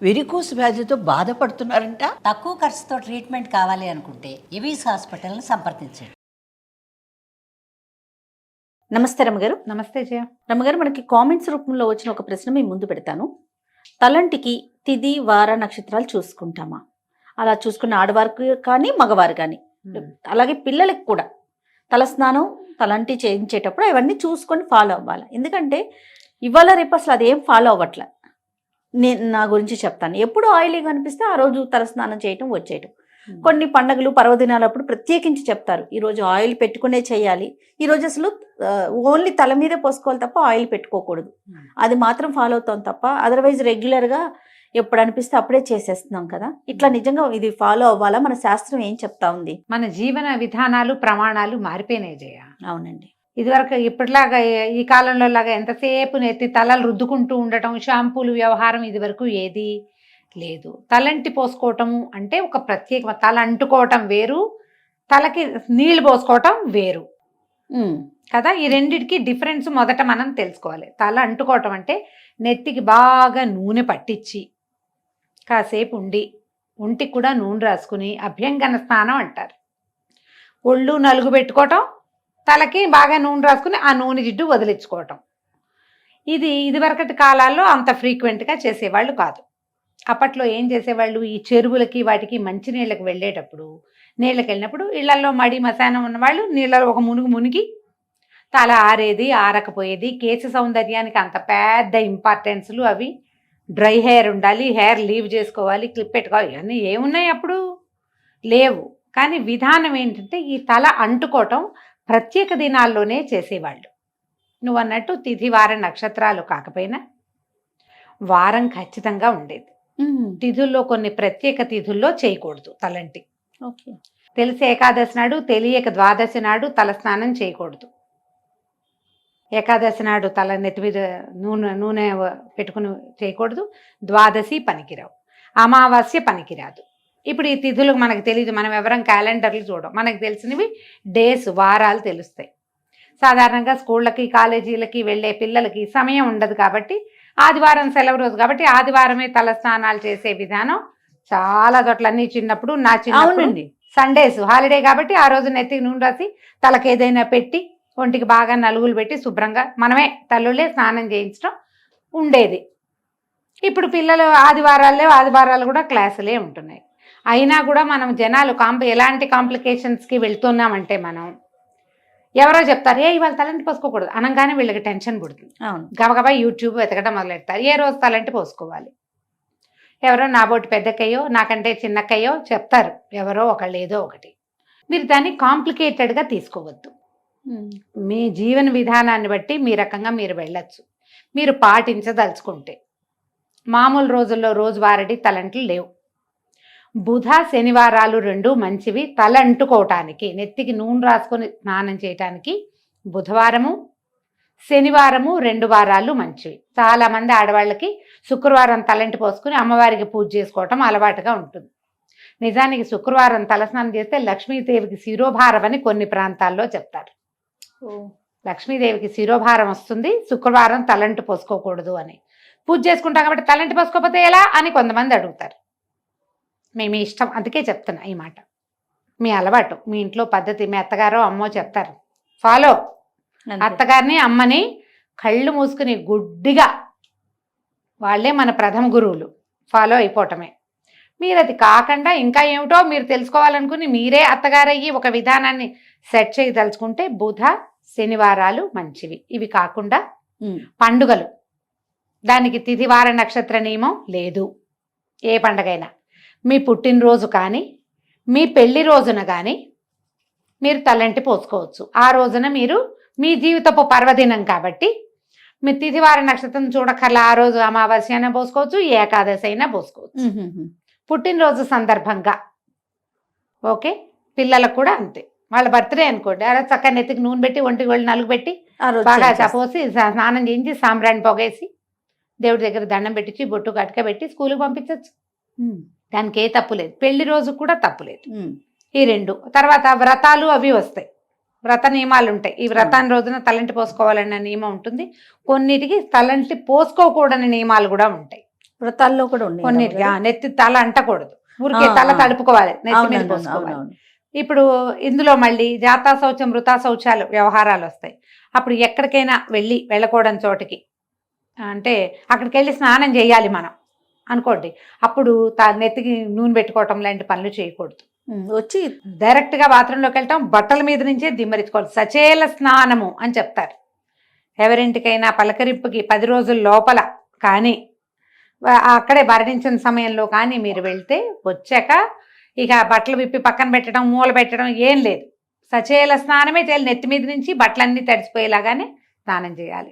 Varicose వ్యాధితో బాధపడుతున్నారంట. తక్కువ ఖర్చుతో ట్రీట్మెంట్ కావాలి అనుకుంటే ఎవిస్ హాస్పిటల్ని సంప్రదించండి. నమస్తే రమ్మగారు. నమస్తే జయ. రమ్మగారు, మనకి కామెంట్స్ రూపంలో వచ్చిన ఒక ప్రశ్న మీ ముందు పెడతాను. తలంటికి తిథి వార నక్షత్రాలు చూసుకుంటామా? అలా చూసుకున్న ఆడవారికి కానీ మగవారు కానీ, అలాగే పిల్లలకి కూడా తలస్నానం తలంటి చేయించేటప్పుడు అవన్నీ చూసుకొని ఫాలో అవ్వాలి. ఎందుకంటే ఇవాళ రేపు అసలు అదేం ఫాలో అవ్వట్లే. నేను నా గురించి చెప్తాను. ఎప్పుడు ఆయిలీగా అనిపిస్తే ఆ రోజు తలస్నానం చేయటం వచ్చేయటం. కొన్ని పండుగలు పర్వదినాలప్పుడు ప్రత్యేకించి చెప్తారు, ఈరోజు ఆయిల్ పెట్టుకునే చేయాలి, ఈరోజు అసలు ఓన్లీ తల మీదే పోసుకోవాలి తప్ప ఆయిల్ పెట్టుకోకూడదు. అది మాత్రం ఫాలో అవుతాం తప్ప అదర్వైజ్ రెగ్యులర్గా ఎప్పుడు అనిపిస్తే అప్పుడే చేసేస్తున్నాం కదా. ఇట్లా నిజంగా ఇది ఫాలో అవ్వాలా? మన శాస్త్రం ఏం చెప్తా ఉంది? మన జీవన విధానాలు ప్రమాణాలు మారిపోయినాయి జయ. అవునండి. ఇదివరకు ఇప్పటిలాగా ఈ కాలంలో లాగా ఎంతసేపు నెత్తి తలలు రుద్దుకుంటూ ఉండటం, షాంపూలు వ్యవహారం ఇదివరకు ఏది లేదు. తలంటి పోసుకోవటము అంటే ఒక ప్రత్యేక, తల అంటుకోవటం వేరు, తలకి నీళ్లు పోసుకోవటం వేరు కదా. ఈ రెండిటికి డిఫరెన్స్ మొదట మనం తెలుసుకోవాలి. తల అంటుకోవటం అంటే నెత్తికి బాగా నూనె పట్టించి కాసేపు ఉండి ఒంటికి కూడా నూనె రాసుకుని అభ్యంగన స్నానం అంటారు. ఒళ్ళు నలుగు పెట్టుకోవటం, తలకి బాగా నూనె రాసుకుని ఆ నూనె జిడ్డు వదిలించుకోవటం. ఇదివరకటి కాలాల్లో అంత ఫ్రీక్వెంట్గా చేసేవాళ్ళు కాదు. అప్పట్లో ఏం చేసేవాళ్ళు, ఈ చెరువులకి వాటికి మంచినీళ్ళకి వెళ్ళేటప్పుడు, నీళ్ళకి వెళ్ళినప్పుడు ఇళ్లలో మడి మశానం ఉన్నవాళ్ళు నీళ్ళలో ఒక మునిగి తల ఆరేది ఆరకపోయేది. కేశ సౌందర్యానికి అంత పెద్ద ఇంపార్టెన్స్లు అవి. డ్రై హెయిర్ ఉండాలి, హెయిర్ లీవ్ చేసుకోవాలి, క్లిప్ పెట్టుకోవాలి, ఇవన్నీ ఏమున్నాయి అప్పుడు? లేవు. కానీ విధానం ఏంటంటే ఈ తల అంటుకోవటం ప్రత్యేక దినాల్లోనే చేసేవాళ్ళు. నువ్వు అన్నట్టు తిథి వార నక్షత్రాలు కాకపోయినా వారం ఖచ్చితంగా ఉండేది. తిథుల్లో కొన్ని ప్రత్యేక తిథుల్లో చేయకూడదు తలంటి. ఓకే. తెలిసి ఏకాదశి నాడు, తెలియక ద్వాదశి నాడు తలస్నానం చేయకూడదు. ఏకాదశి నాడు తల నెత్తి మీద నూనె పెట్టుకుని చేయకూడదు. ద్వాదశి పనికిరావు, అమావాస్య పనికిరాదు. ఇప్పుడు ఈ తిథులు మనకు తెలియదు, మనం ఎవరం క్యాలెండర్లు చూడం. మనకు తెలిసినవి డేస్, వారాలు తెలుస్తాయి. సాధారణంగా స్కూళ్ళకి కాలేజీలకి వెళ్ళే పిల్లలకి సమయం ఉండదు కాబట్టి, ఆదివారం సెలవు రోజు కాబట్టి ఆదివారమే తల స్నానాలు చేసే విధానం చాలా చోట్లన్నీ. చిన్నప్పుడు నా చిన్నప్పుడు సండేస్ హాలిడే కాబట్టి ఆ రోజు నెత్తికి నూనె రాసి తలకి ఏదైనా పెట్టి ఒంటికి బాగా నలుగులు పెట్టి శుభ్రంగా మనమే తల్లులే స్నానం చేయించడం ఉండేది. ఇప్పుడు పిల్లలు ఆదివారాలు కూడా క్లాసులే ఉంటున్నాయి. అయినా కూడా మనం జనాలు ఎలాంటి కాంప్లికేషన్స్కి వెళ్తున్నామంటే, మనం ఎవరో చెప్తారు ఇవాళ తలంటి పోసుకోకూడదు అనగానే వీళ్ళకి టెన్షన్ పుడుతుంది. అవును. గబగబా యూట్యూబ్ వెతకడం మొదలెడతారు. ఏ రోజు తలంటి పోసుకోవాలి? ఎవరో నాబోటి పెద్దక్కయ్యో నాకంటే చిన్నక్కయ్యో చెప్తారు, ఎవరో ఒకళ్ళు ఏదో ఒకటి. మీరు దాన్ని కాంప్లికేటెడ్గా తీసుకోవద్దు. మీ జీవన విధానాన్ని బట్టి మీ రకంగా మీరు వెళ్ళచ్చు, మీరు పాటించదలుచుకుంటే. మామూలు రోజుల్లో రోజువారీ తలంట్లు లేవు. బుధ శనివారాలు రెండు మంచివి తల అంటుకోవటానికి, నెత్తికి నూనె రాసుకొని స్నానం చేయటానికి. బుధవారము శనివారము 2 వారాలు మంచివి. చాలామంది ఆడవాళ్ళకి శుక్రవారం తలంటి పోసుకుని అమ్మవారికి పూజ చేసుకోవటం అలవాటుగా ఉంటుంది. నిజానికి శుక్రవారం తలస్నానం చేస్తే లక్ష్మీదేవికి శిరోభారం అని కొన్ని ప్రాంతాల్లో చెప్తారు. లక్ష్మీదేవికి శిరోభారం వస్తుంది, శుక్రవారం తలంటి పోసుకోకూడదు అని. పూజ చేసుకుంటాం కాబట్టి తలంటి పోసుకోకపోతే ఎలా అని కొంతమంది అడుగుతారు. మీ ఇష్టం, అందుకే చెప్తున్నా ఈ మాట. మీ అలవాటు, మీ ఇంట్లో పద్ధతి, మీ అత్తగారో అమ్మో చెప్తారు, ఫాలో. అత్తగారిని అమ్మని కళ్ళు మూసుకుని గుడ్డిగా, వాళ్ళే మన ప్రథమ గురువులు, ఫాలో అయిపోవటమే. మీరు అది కాకుండా ఇంకా ఏమిటో మీరు తెలుసుకోవాలనుకుని మీరే అత్తగారయ్యి ఒక విధానాన్ని సెట్ చేయదలుచుకుంటే బుధ శనివారాలు మంచివి. ఇవి కాకుండా పండుగలు, దానికి తిథివార నక్షత్ర నియమం లేదు. ఏ పండగైనా మీ పుట్టినరోజు కానీ మీ పెళ్లి రోజున కానీ మీరు తలంటి పోసుకోవచ్చు. ఆ రోజున మీరు మీ జీవితపు పర్వదినం కాబట్టి మీ తిథివార నక్షత్రం చూడకల్లా ఆ రోజు అమావాస్య అయినా పోసుకోవచ్చు, ఏకాదశి అయినా పోసుకోవచ్చు, పుట్టినరోజు సందర్భంగా. ఓకే. పిల్లలకు కూడా అంతే. వాళ్ళ బర్త్డే అనుకోండి, అలా చక్కగా నెత్తికి నూనె పెట్టి ఒంటికి వెళ్ళి నలుగు పెట్టి బాగా పోసి స్నానం చేయించి సాంబ్రాణి పొగేసి దేవుడి దగ్గర దండం పెట్టించి బొట్టు గట్క పెట్టి స్కూల్కి పంపించవచ్చు. దానికి ఏ తప్పు లేదు. పెళ్లి రోజు కూడా తప్పు లేదు. ఈ 2 తర్వాత వ్రతాలు అవి వస్తాయి, వ్రత నియమాలు ఉంటాయి. ఈ వ్రతాన్ని రోజున తలంటి పోసుకోవాలన్న నియమం ఉంటుంది. కొన్నిటికి తలంటి పోసుకోకూడని నియమాలు కూడా ఉంటాయి. వ్రతాల్లో కూడా ఉన్నాయి కొన్నిటికి నెత్తి తల అంటకూడదు, ఊరికే తల తడుపుకోవాలి, నెత్తి మీద పోసుకోవాలి. ఇప్పుడు ఇందులో మళ్ళీ జాతా శౌచం వృతా శౌచాలు వ్యవహారాలు వస్తాయి. అప్పుడు ఎక్కడికైనా వెళ్ళకూడని చోటికి, అంటే అక్కడికి వెళ్ళి స్నానం చేయాలి మనం అనుకోండి, అప్పుడు నెత్తికి నూనె పెట్టుకోవటం లాంటి పనులు చేయకూడదు. వచ్చి డైరెక్ట్గా బాత్రూంలోకి వెళ్ళటం, బట్టల మీద నుంచే దిమ్మరించుకోవాలి. సచేల స్నానము అని చెప్తారు. ఎవరింటికైనా పలకరింపుకి 10 రోజుల లోపల కానీ అక్కడే భరణించిన సమయంలో కానీ మీరు వెళ్తే వచ్చాక ఇక బట్టలు విప్పి పక్కన పెట్టడం, మూల పెట్టడం ఏం లేదు. సచేల స్నానమే చేయాలి. నెత్తి మీద నుంచి బట్టలన్నీ తడిసిపోయేలాగానే స్నానం చేయాలి.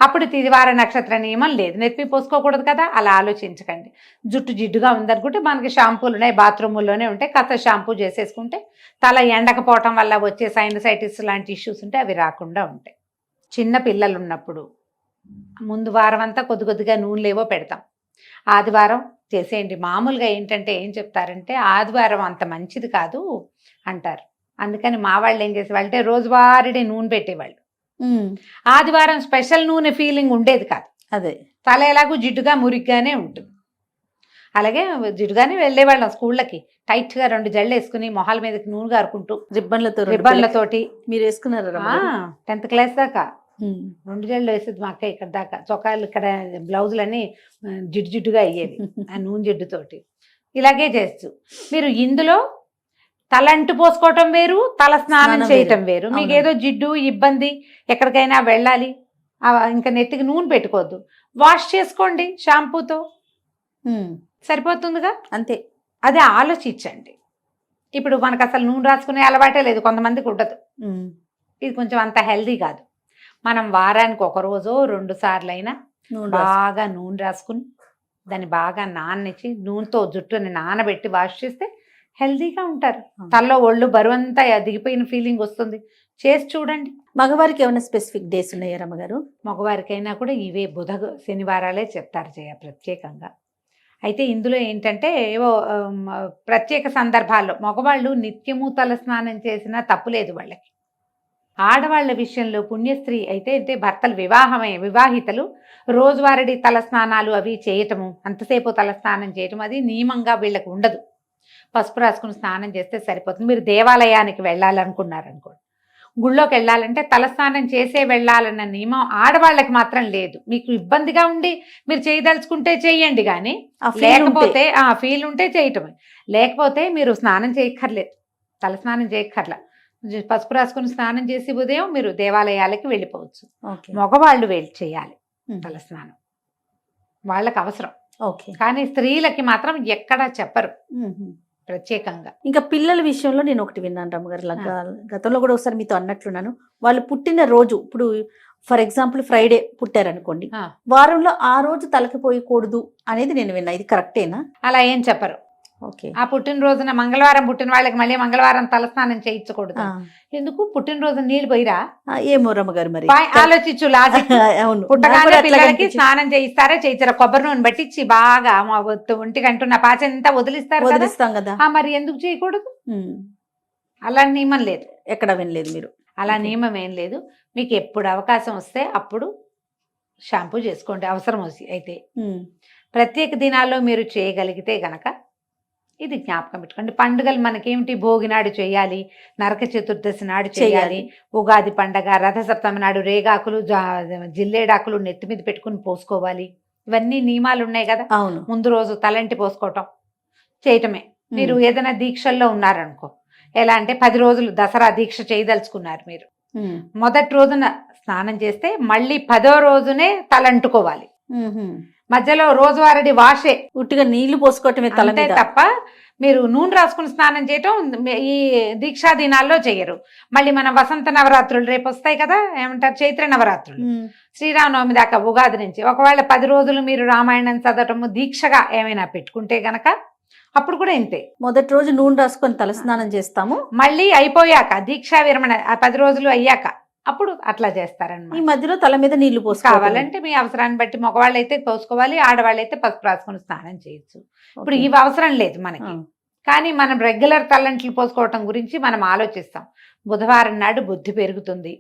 అప్పుడు తిదివార నక్షత్ర నియమం లేదు, నెత్తి పోసుకోకూడదు కదా, అలా ఆలోచించకండి. జుట్టు జిడ్డుగా ఉందనుకుంటే మనకి షాంపూలు ఉన్నాయి, బాత్రూముల్లోనే ఉంటాయి, కాస్త షాంపూ చేసేసుకుంటే తల ఎండకపోవటం వల్ల వచ్చే సైనసైటిస్ లాంటి ఇష్యూస్ ఉంటే అవి రాకుండా ఉంటాయి. చిన్న పిల్లలు ఉన్నప్పుడు ముందు వారం అంతా కొద్దిగా నూనెలేవో పెడతాం, ఆదివారం చేసేయండి. మామూలుగా ఏంటంటే ఏం చెప్తారంటే ఆదివారం అంత మంచిది కాదు అంటారు. అందుకని మా వాళ్ళు ఏం చేసేవాళ్ళు అంటే రోజువారీ నూనె పెట్టేవాళ్ళు. ఆదివారం స్పెషల్ నూనె ఫీలింగ్ ఉండేది కాదు. అదే తల ఎలాగూ జిడ్డుగా మురిగ్గానే ఉంటుంది. అలాగే జిడ్డుగానే వెళ్ళేవాళ్ళం స్కూళ్ళకి, టైట్గా 2 జళ్ళు వేసుకుని మొహాల మీదకి నూనె గారుకుంటూ రిబ్బన్లతోటి. మీరు వేసుకున్నారా 10th క్లాస్ దాకా 2 జళ్ళు వేసేది మా అక్క. ఇక్కడ దాకా చొక్కాలు, ఇక్కడ బ్లౌజులన్నీ జిడ్డుగా అయ్యేవి ఆ నూనె జిడ్డుతోటి. ఇలాగే చేస్తూ మీరు ఇందులో తలంటు పోసుకోవటం వేరు, తల స్నానం చేయటం వేరు. మీకు ఏదో జిడ్డు ఇబ్బంది, ఎక్కడికైనా వెళ్ళాలి, ఇంకా నెత్తికి నూనె పెట్టుకోవద్దు, వాష్ చేసుకోండి షాంపూతో, సరిపోతుందిగా. అంతే. అదే ఆలోచించండి. ఇప్పుడు మనకు అసలు నూనె రాసుకునే అలవాటే లేదు, కొంతమందికి ఉండదు. ఇది కొంచెం అంత హెల్దీ కాదు. మనం వారానికి 1 రోజో 2 సార్లు అయినా బాగా నూనె రాసుకుని దాన్ని బాగా నాననిచ్చి నూనెతో జుట్టుని నానబెట్టి వాష్ చేస్తే హెల్దీగా ఉంటారు. తలలో ఒళ్ళు బరువంతా దిగిపోయిన ఫీలింగ్ వస్తుంది. చేసి చూడండి. మగవారికి ఏమైనా స్పెసిఫిక్ డేస్ ఉన్నాయా రమ్మగారు? మగవారికైనా కూడా ఇవే శనివారాలే చెప్తారు ప్రత్యేకంగా. అయితే ఇందులో ఏంటంటే ఏవో ప్రత్యేక సందర్భాల్లో మగవాళ్ళు నిత్యము తల స్నానం చేసినా తప్పులేదు వాళ్ళకి. ఆడవాళ్ల విషయంలో పుణ్యస్త్రీ అయితే భర్తలు వివాహితలు రోజువారీ తల స్నానాలు అవి చేయటము, అంతసేపు తల స్నానం చేయటం అది నియమంగా వీళ్ళకి ఉండదు. పసుపు రాసుకుని స్నానం చేస్తే సరిపోతుంది. మీరు దేవాలయానికి వెళ్ళాలనుకున్నారనుకోండి, గుళ్ళోకి వెళ్ళాలంటే తలస్నానం చేసే వెళ్ళాలన్న నియమం ఆడవాళ్ళకి మాత్రం లేదు. మీకు ఇబ్బందిగా ఉండి మీరు చేయదలుచుకుంటే చెయ్యండి, కానీ లేకపోతే ఫీల్ ఉంటే చేయటమే. లేకపోతే మీరు స్నానం చేయక్కర్లేదు, తలస్నానం చేయక్కర్లా, పసుపు రాసుకుని స్నానం చేసి ఉదయం మీరు దేవాలయాలకి వెళ్ళిపోవచ్చు. మగవాళ్ళు చేయాలి తలస్నానం, వాళ్ళకి అవసరం. కానీ స్త్రీలకి మాత్రం ఎక్కడా చెప్పరు ప్రత్యేకంగా. ఇంకా పిల్లల విషయంలో నేను ఒకటి విన్నాను రమ్మగారు, గతంలో కూడా ఒకసారి మీతో అన్నట్లున్నాను. వాళ్ళు పుట్టిన రోజు, ఇప్పుడు ఫర్ ఎగ్జాంపుల్ ఫ్రైడే పుట్టారనుకోండి, వారంలో ఆ రోజు తలకి పోయకూడదు అనేది నేను విన్నా. ఇది కరెక్టేనా? అలా ఏం చెప్పరు. ఆ పుట్టినరోజున మంగళవారం పుట్టిన వాళ్ళకి మళ్ళీ మంగళవారం తలస్నానం చేయించకూడదు. ఎందుకు? పుట్టినరోజు నీళ్ళు పోయిరా? ఏమో రమ్మగారు, మరి ఆలోచించు లాజిక్. పుట్టగానే పిల్లలకి స్నానం చేయిస్తారా చేయించారా? కొబ్బరి నూనె పట్టించి బాగా ఒంటికి అంటున్న పాచంతా వదిలిస్తారు కదా, మరి ఎందుకు చేయకూడదు? అలా నియమం లేదు, ఎక్కడ వినలేదు మీరు. అలా నియమం ఏం లేదు. మీకు ఎప్పుడు అవకాశం వస్తే అప్పుడు షాంపూ చేసుకోండి అవసరం అయితే. ప్రత్యేక దినాల్లో మీరు చేయగలిగితే గనక ఇది జ్ఞాపకం పెట్టుకోండి. పండుగలు మనకేమిటి? భోగి నాడు చేయాలి, నరక చతుర్దశి నాడు చేయాలి, ఉగాది పండగ, రథసప్తమి నాడు రేగాకులు జిల్లేడాకులు నెత్తి మీద పెట్టుకుని పోసుకోవాలి. ఇవన్నీ నియమాలు ఉన్నాయి కదా. ముందు రోజు తలంటి పోసుకోవటం చేయటమే. మీరు ఏదైనా దీక్షల్లో ఉన్నారనుకో, ఎలా అంటే 10 రోజులు దసరా దీక్ష చేయదలుచుకున్నారు మీరు, మొదటి రోజున స్నానం చేస్తే మళ్ళీ 10వ రోజునే తలంటుకోవాలి. మధ్యలో రోజువారీ వాషే, ఉట్టిగా నీళ్లు పోసుకోవటమే తలంటే తప్ప మీరు నూనె రాసుకుని స్నానం చేయటం ఈ దీక్షా దినాల్లో చెయ్యరు. మళ్ళీ మన వసంత నవరాత్రులు రేపు వస్తాయి కదా, ఏమంటారు, చైత్ర నవరాత్రులు, శ్రీరామనవమి దాకా ఉగాది నుంచి. ఒకవేళ 10 రోజులు మీరు రామాయణం చదవటము దీక్షగా ఏమైనా పెట్టుకుంటే గనక అప్పుడు కూడా ఇంతే. మొదటి రోజు నూనె రాసుకొని తలస్నానం చేస్తాము, మళ్ళీ అయిపోయాక దీక్షా విరమణ 10 రోజులు అయ్యాక అప్పుడు అట్లా చేస్తారన్నమాట. ఈ మధ్యలో తల మీద నీళ్లు కావాలంటే మీ అవసరాన్ని బట్టి మగవాళ్ళు అయితే పోసుకోవాలి, ఆడవాళ్ళు అయితే పసుపు రాసుకొని స్నానం చేయొచ్చు. ఇప్పుడు ఇవి అవసరం లేదు మనకి, కానీ మనం రెగ్యులర్ తలంట్లు పోసుకోవటం గురించి మనం ఆలోచిస్తాం. బుధవారం నాడు బుద్ధి పెరుగుతుంది,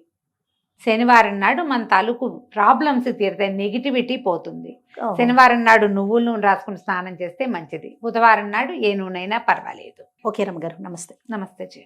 శనివారం నాడు మన తాలూకు ప్రాబ్లమ్స్ తీరుతాయి, నెగిటివిటీ పోతుంది. ఓహో. శనివారం నాడు నువ్వుల నూనె రాసుకుని స్నానం చేస్తే మంచిది. బుధవారం నాడు ఏ నూనె అయినా పర్వాలేదు. ఓకే రమ్మగారు, నమస్తే. నమస్తే జీ.